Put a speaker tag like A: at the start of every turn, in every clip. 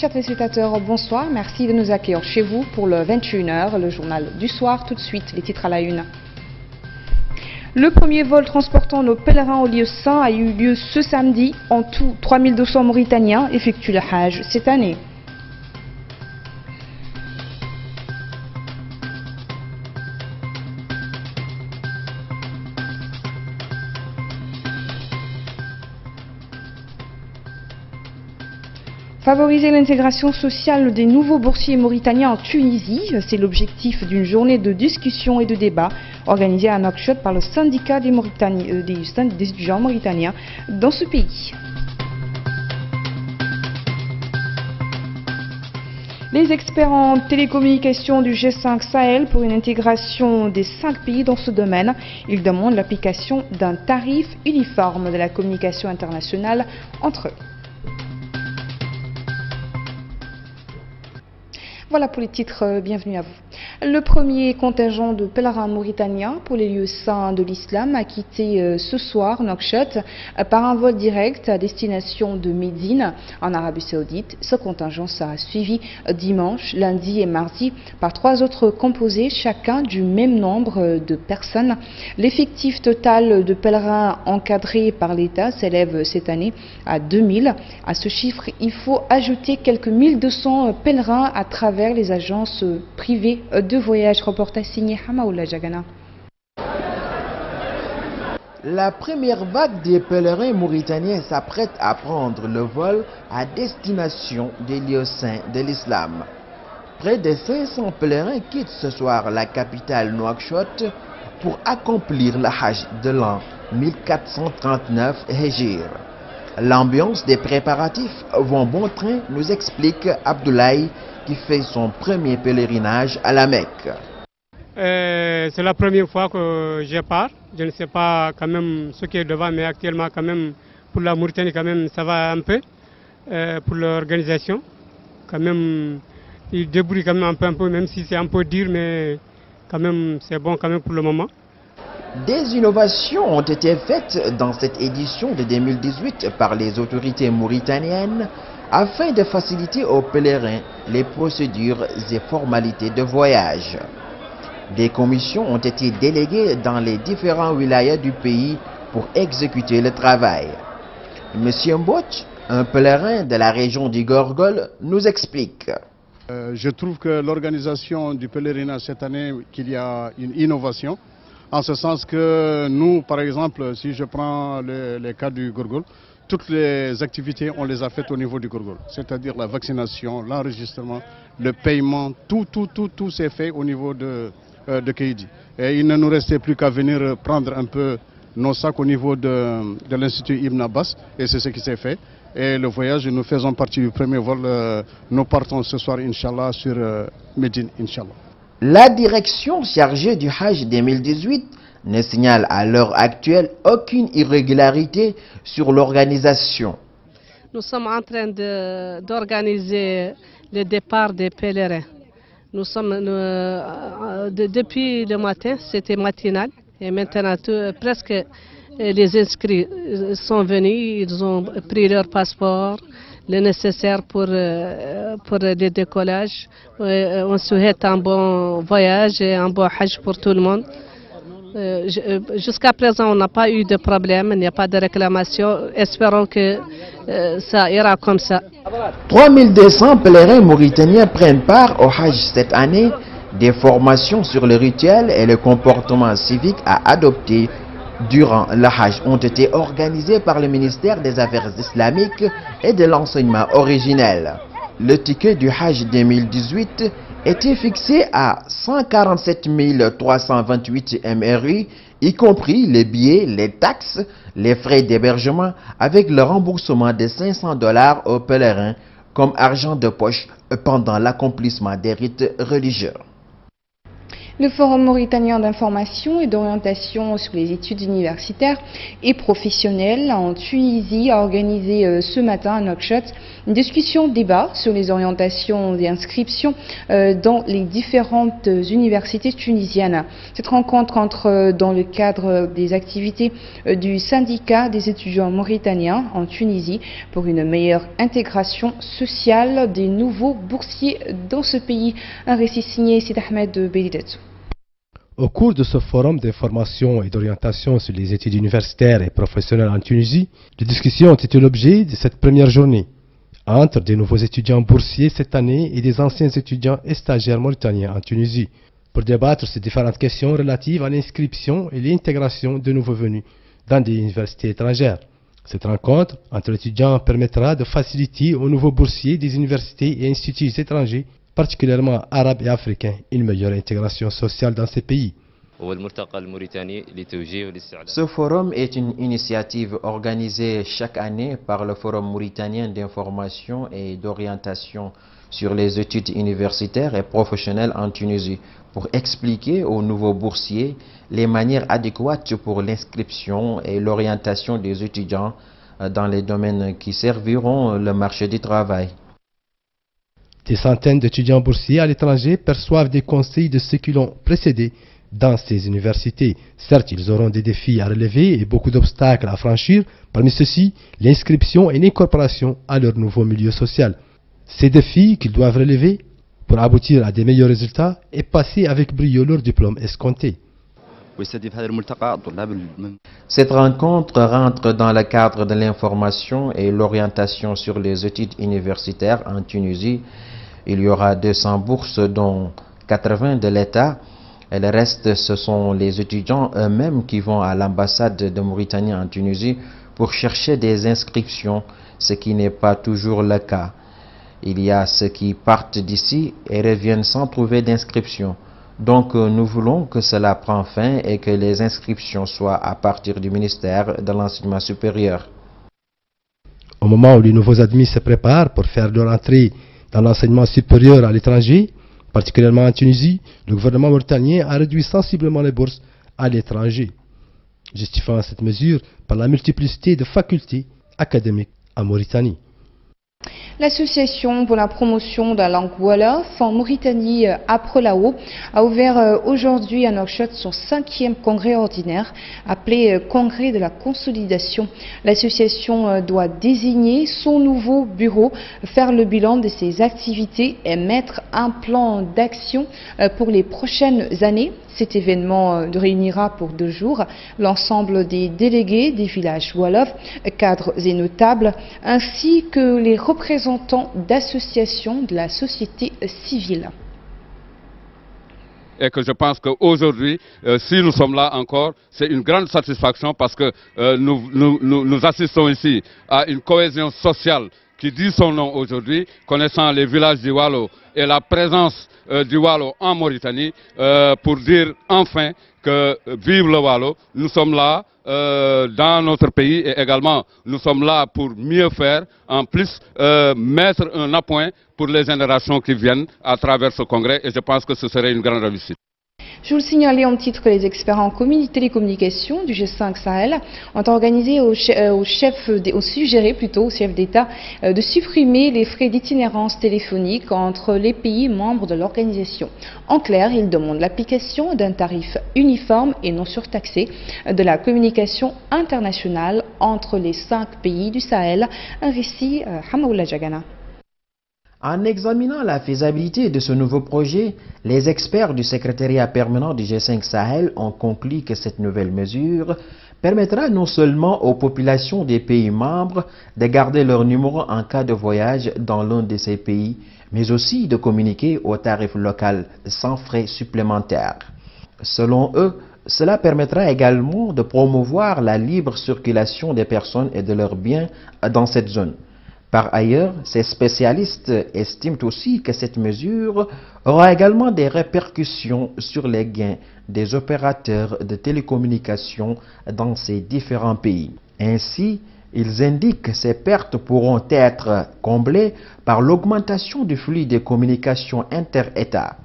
A: Chers téléspectateurs, bonsoir. Merci de nous accueillir chez vous pour le 21h, le journal du soir. Tout de suite, les titres à la une. Le premier vol transportant nos pèlerins au lieu saint a eu lieu ce samedi. En tout, 3200 Mauritaniens effectuent le Hajj cette année. Favoriser l'intégration sociale des nouveaux boursiers mauritaniens en Tunisie, c'est l'objectif d'une journée de discussion et de débat organisée à Nouakchott par le syndicat des étudiants mauritaniens dans ce pays. Les experts en télécommunications du G5 Sahel pour une intégration des 5 pays dans ce domaine, ils demandent l'application d'un tarif uniforme de la communication internationale entre eux. Voilà pour les titres, bienvenue à vous. Le premier contingent de pèlerins mauritaniens pour les lieux saints de l'islam a quitté ce soir Nouakchott par un vol direct à destination de Médine en Arabie Saoudite. Ce contingent sera suivi dimanche, lundi et mardi par 3 autres composés, chacun du même nombre de personnes. L'effectif total de pèlerins encadrés par l'État s'élève cette année à 2000. À ce chiffre, il faut ajouter quelques 1200 pèlerins à travers les agences privées de voyage. Reportage signé Hamaoula Jagana.
B: La première vague des pèlerins mauritaniens s'apprête à prendre le vol à destination des lieux saints de l'islam. Près de 500 pèlerins quittent ce soir la capitale Nouakchott pour accomplir le Hajj de l'an 1439 Hégire. L'ambiance des préparatifs vont bon train, nous explique Abdoulaye, qui fait son premier pèlerinage à la Mecque.
C: C'est la première fois que je pars. Je ne sais pas quand même ce qui est devant, mais actuellement quand même pour la Mauritanie quand même ça va un peu. Pour l'organisation, quand même il débrouille quand même un peu, même si c'est un peu dur, mais quand même c'est bon quand même pour le moment.
B: Des innovations ont été faites dans cette édition de 2018 par les autorités mauritaniennes afin de faciliter aux pèlerins les procédures et formalités de voyage. Des commissions ont été déléguées dans les différents wilayas du pays pour exécuter le travail. Monsieur Mbouch, un pèlerin de la région du Gorgol, nous explique.
D: Je trouve que l'organisation du pèlerinage cette année, qu'il y a une innovation, en ce sens que nous, par exemple, si je prends les cas du Gorgol, toutes les activités, on les a faites au niveau du Gorgol, c'est-à-dire la vaccination, l'enregistrement, le paiement, tout s'est fait au niveau de Keidi. Et il ne nous restait plus qu'à venir prendre un peu nos sacs au niveau de l'Institut Ibn Abbas, et c'est ce qui s'est fait. Et le voyage, nous faisons partie du premier vol, nous partons ce soir, Inch'Allah, sur Médine, Inch'Allah.
B: La direction chargée du Hajj 2018 ne signale à l'heure actuelle aucune irrégularité sur l'organisation.
E: Nous sommes en train d'organiser le départ des pèlerins. Nous sommes depuis le matin, c'était matinal, et maintenant presque les inscrits sont venus, ils ont pris leur passeport, le nécessaire pour le décollage. On souhaite un bon voyage et un bon Hajj pour tout le monde. Jusqu'à présent, on n'a pas eu de problème, il n'y a pas de réclamation. Espérons que ça ira comme ça.
B: 3200 pèlerins mauritaniens prennent part au Hajj cette année. Des formations sur le rituel et le comportement civique à adopter durant le Hajj ont été organisées par le ministère des Affaires islamiques et de l'enseignement originel. Le ticket du Hajj 2018 était fixé à 147 328 MRI, y compris les billets, les taxes, les frais d'hébergement, avec le remboursement de $500 aux pèlerins comme argent de poche pendant l'accomplissement des rites religieux.
A: Le Forum mauritanien d'information et d'orientation sur les études universitaires et professionnelles en Tunisie a organisé ce matin à Nouakchott une discussion-débat sur les orientations et inscriptions dans les différentes universités tunisiennes. Cette rencontre entre dans le cadre des activités du syndicat des étudiants mauritaniens en Tunisie pour une meilleure intégration sociale des nouveaux boursiers dans ce pays. Un récit signé Sid Ahmed de Belidet.
F: Au cours de ce forum d'information et d'orientation sur les études universitaires et professionnelles en Tunisie, les discussions ont été l'objet de cette première journée entre des nouveaux étudiants boursiers cette année et des anciens étudiants et stagiaires mauritaniens en Tunisie pour débattre sur différentes questions relatives à l'inscription et l'intégration de nouveaux venus dans des universités étrangères. Cette rencontre entre étudiants permettra de faciliter aux nouveaux boursiers des universités et instituts étrangers, particulièrement arabes et africains, une meilleure intégration sociale dans ces pays.
B: Ce forum est une initiative organisée chaque année par le Forum mauritanien d'information et d'orientation sur les études universitaires et professionnelles en Tunisie pour expliquer aux nouveaux boursiers les manières adéquates pour l'inscription et l'orientation des étudiants dans les domaines qui serviront le marché du travail.
F: Des centaines d'étudiants boursiers à l'étranger perçoivent des conseils de ceux qui l'ont précédé dans ces universités. Certes, ils auront des défis à relever et beaucoup d'obstacles à franchir. Parmi ceux-ci, l'inscription et l'incorporation à leur nouveau milieu social. Ces défis qu'ils doivent relever pour aboutir à des meilleurs résultats et passer avec brio leur diplôme escompté.
B: Cette rencontre rentre dans le cadre de l'information et l'orientation sur les études universitaires en Tunisie. Il y aura 200 bourses, dont 80 de l'État. Et le reste, ce sont les étudiants eux-mêmes qui vont à l'ambassade de Mauritanie en Tunisie pour chercher des inscriptions, ce qui n'est pas toujours le cas. Il y a ceux qui partent d'ici et reviennent sans trouver d'inscription. Donc nous voulons que cela prenne fin et que les inscriptions soient à partir du ministère de l'Enseignement supérieur.
F: Au moment où les nouveaux admis se préparent pour faire leur entrée dans l'enseignement supérieur à l'étranger, particulièrement en Tunisie, le gouvernement mauritanien a réduit sensiblement les bourses à l'étranger, justifiant cette mesure par la multiplicité de facultés académiques en Mauritanie.
A: L'association pour la promotion de la langue wolof en Mauritanie, APROLAO, a ouvert aujourd'hui à Nouakchott son 5e congrès ordinaire, appelé Congrès de la consolidation. L'association doit désigner son nouveau bureau, faire le bilan de ses activités et mettre un plan d'action pour les prochaines années. Cet événement réunira pour 2 jours l'ensemble des délégués des villages wolof, cadres et notables, ainsi que les représentants d'associations de la société civile.
G: Et que je pense qu'aujourd'hui, si nous sommes là encore, c'est une grande satisfaction parce que nous assistons ici à une cohésion sociale qui dit son nom aujourd'hui, connaissant les villages du Waalo et la présence du Waalo en Mauritanie, pour dire enfin que vive le Waalo, nous sommes là dans notre pays et également nous sommes là pour mieux faire, en plus mettre un appoint pour les générations qui viennent à travers ce congrès et je pense que ce serait une grande réussite.
A: Je vous le signalais en titre que les experts en télécommunications du G5 Sahel ont organisé au chef d'État de supprimer les frais d'itinérance téléphonique entre les pays membres de l'organisation. En clair, ils demandent l'application d'un tarif uniforme et non surtaxé de la communication internationale entre les 5 pays du Sahel. Un récit Hamaoula Jagana.
B: En examinant la faisabilité de ce nouveau projet, les experts du secrétariat permanent du G5 Sahel ont conclu que cette nouvelle mesure permettra non seulement aux populations des pays membres de garder leur numéro en cas de voyage dans l'un de ces pays, mais aussi de communiquer au tarif local sans frais supplémentaires. Selon eux, cela permettra également de promouvoir la libre circulation des personnes et de leurs biens dans cette zone. Par ailleurs, ces spécialistes estiment aussi que cette mesure aura également des répercussions sur les gains des opérateurs de télécommunications dans ces différents pays. Ainsi, ils indiquent que ces pertes pourront être comblées par l'augmentation du flux des communications inter-États.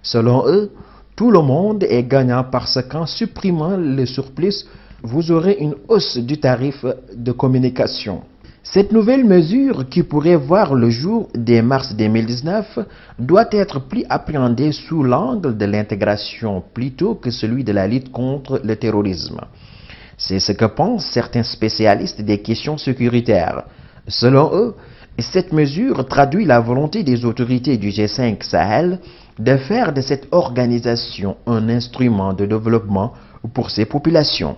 B: Selon eux, Tout le monde est gagnant parce qu'en supprimant le surplus, vous aurez une hausse du tarif de communication. Cette nouvelle mesure, qui pourrait voir le jour dès mars 2019, doit être plus appréhendée sous l'angle de l'intégration plutôt que celui de la lutte contre le terrorisme. C'est ce que pensent certains spécialistes des questions sécuritaires. Selon eux, cette mesure traduit la volonté des autorités du G5 Sahel de faire de cette organisation un instrument de développement pour ces populations.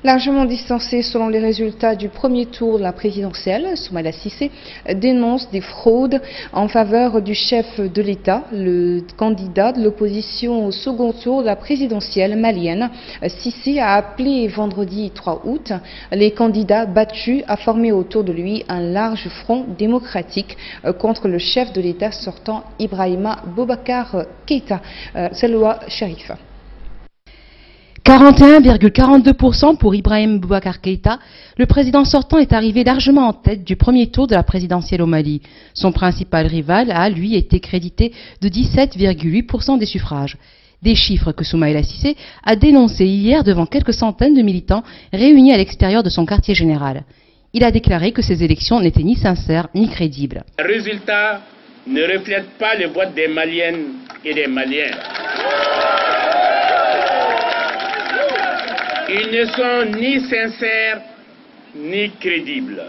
A: Largement distancé selon les résultats du premier tour de la présidentielle, Soumaïla Cissé dénonce des fraudes en faveur du chef de l'État, le candidat de l'opposition au second tour de la présidentielle malienne. Cissé a appelé vendredi 3 août les candidats battus à former autour de lui un large front démocratique contre le chef de l'État sortant Ibrahima Boubacar Keïta. Selwa Sharif.
H: 41,42% pour Ibrahim Boubacar Keïta, le président sortant est arrivé largement en tête du premier tour de la présidentielle au Mali. Son principal rival a, lui, été crédité de 17,8% des suffrages. Des chiffres que Soumaïla Cissé a dénoncés hier devant quelques centaines de militants réunis à l'extérieur de son quartier général. Il a déclaré que ces élections n'étaient ni sincères ni crédibles.
I: Les résultats ne reflètent pas le vote des Maliennes et des Maliens. Ils ne sont ni sincères ni crédibles.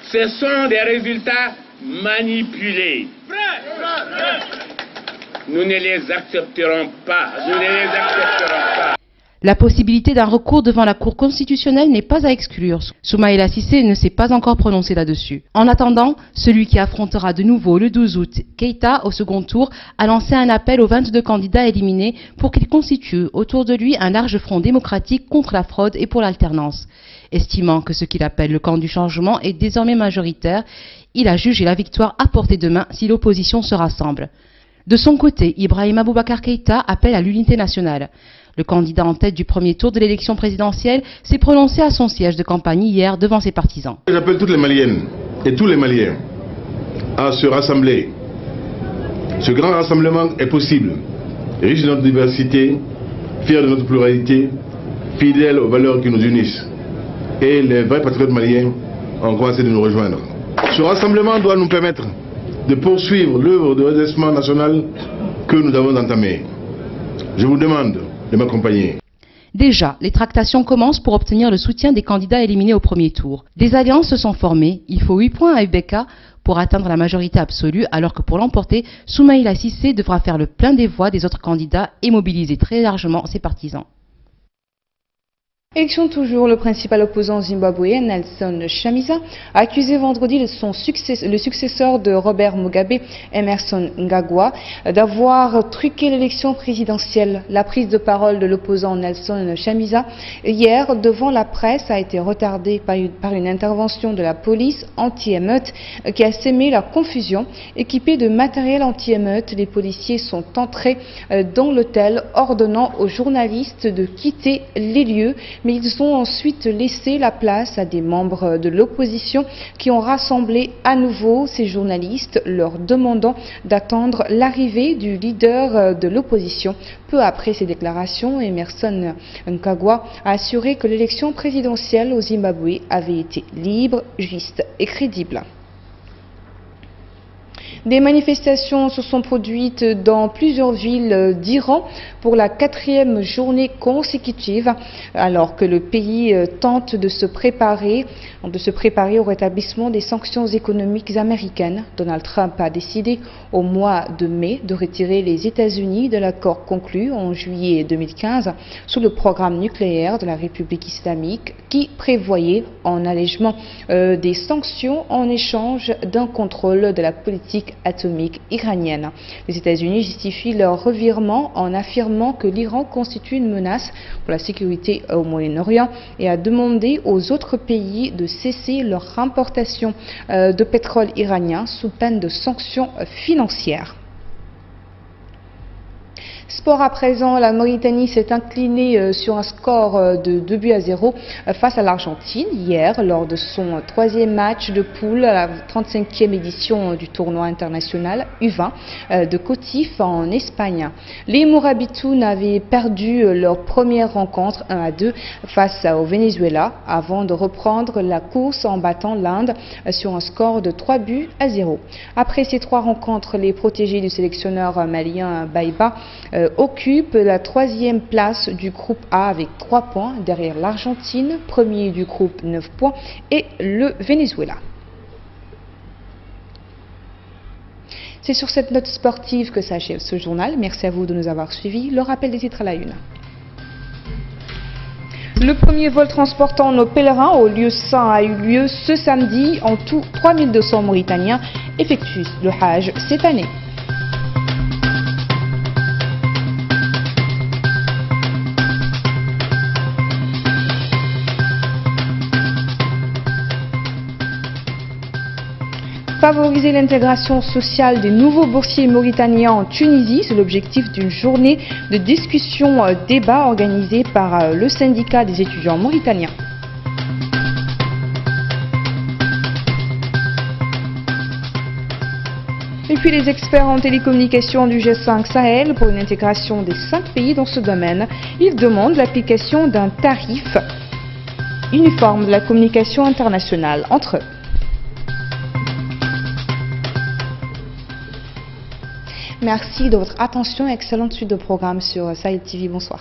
I: Ce sont des résultats manipulés. Nous ne les accepterons pas. Nous ne les accepterons pas.
H: La possibilité d'un recours devant la Cour constitutionnelle n'est pas à exclure. Soumaïla Cissé ne s'est pas encore prononcé là-dessus. En attendant, celui qui affrontera de nouveau le 12 août Keïta au second tour a lancé un appel aux 22 candidats éliminés pour qu'ils constituent autour de lui un large front démocratique contre la fraude et pour l'alternance. Estimant que ce qu'il appelle le camp du changement est désormais majoritaire, il a jugé la victoire à portée de main si l'opposition se rassemble. De son côté, Ibrahima Boubacar Keïta appelle à l'unité nationale. Le candidat en tête du premier tour de l'élection présidentielle s'est prononcé à son siège de campagne hier devant ses partisans.
J: J'appelle toutes les Maliennes et tous les Maliens à se rassembler. Ce grand rassemblement est possible, riche de notre diversité, fier de notre pluralité, fidèle aux valeurs qui nous unissent. Et les vrais patriotes maliens ont commencé de nous rejoindre. Ce rassemblement doit nous permettre de poursuivre l'œuvre de redressement national que nous avons entamée. Je vous demande de m'accompagner.
H: Déjà, les tractations commencent pour obtenir le soutien des candidats éliminés au premier tour. Des alliances se sont formées. Il faut 8 points à Ubeka pour atteindre la majorité absolue, alors que pour l'emporter, Soumaïla Cissé devra faire le plein des voix des autres candidats et mobiliser très largement ses partisans.
A: Élection toujours, le principal opposant zimbabwéen Nelson Chamisa a accusé vendredi le successeur de Robert Mugabe, Emmerson Mnangagwa, d'avoir truqué l'élection présidentielle. La prise de parole de l'opposant Nelson Chamisa hier devant la presse a été retardée par une intervention de la police anti-émeute qui a sémé la confusion. Équipés de matériel anti-émeute, les policiers sont entrés dans l'hôtel ordonnant aux journalistes de quitter les lieux. Mais ils ont ensuite laissé la place à des membres de l'opposition qui ont rassemblé à nouveau ces journalistes, leur demandant d'attendre l'arrivée du leader de l'opposition. Peu après ces déclarations, Emmerson Mnangagwa a assuré que l'élection présidentielle au Zimbabwe avait été libre, juste et crédible. Des manifestations se sont produites dans plusieurs villes d'Iran pour la 4e journée consécutive, alors que le pays tente de se préparer au rétablissement des sanctions économiques américaines. Donald Trump a décidé au mois de mai de retirer les États-Unis de l'accord conclu en juillet 2015 sous le programme nucléaire de la République islamique qui prévoyait un allègement des sanctions en échange d'un contrôle de la politique atomique iranienne. Les États-Unis justifient leur revirement en affirmant que l'Iran constitue une menace pour la sécurité au Moyen-Orient et a demandé aux autres pays de cesser leur importation de pétrole iranien sous peine de sanctions financières. Sport à présent, la Mauritanie s'est inclinée sur un score de 2-0 face à l'Argentine hier lors de son troisième match de poule à la 35e édition du tournoi international U20 de Cotif en Espagne. Les Mourabitounes avaient perdu leur première rencontre 1-2 face au Venezuela avant de reprendre la course en battant l'Inde sur un score de 3-0. Après ces trois rencontres, les protégés du sélectionneur malien Baïba occupe la troisième place du groupe A avec 3 points derrière l'Argentine, premier du groupe 9 points et le Venezuela. C'est sur cette note sportive que s'achève ce journal. Merci à vous de nous avoir suivis. Le rappel des titres à la une. Le premier vol transportant nos pèlerins au lieu saint a eu lieu ce samedi. En tout, 3200 Mauritaniens effectuent le Hajj cette année. Favoriser l'intégration sociale des nouveaux boursiers mauritaniens en Tunisie, c'est l'objectif d'une journée de discussion-débat organisée par le syndicat des étudiants mauritaniens. Et puis les experts en télécommunications du G5 Sahel pour une intégration des 5 pays dans ce domaine, ils demandent l'application d'un tarif uniforme de la communication internationale entre eux. Merci de votre attention et excellente suite de programmes sur Sahel TV. Bonsoir.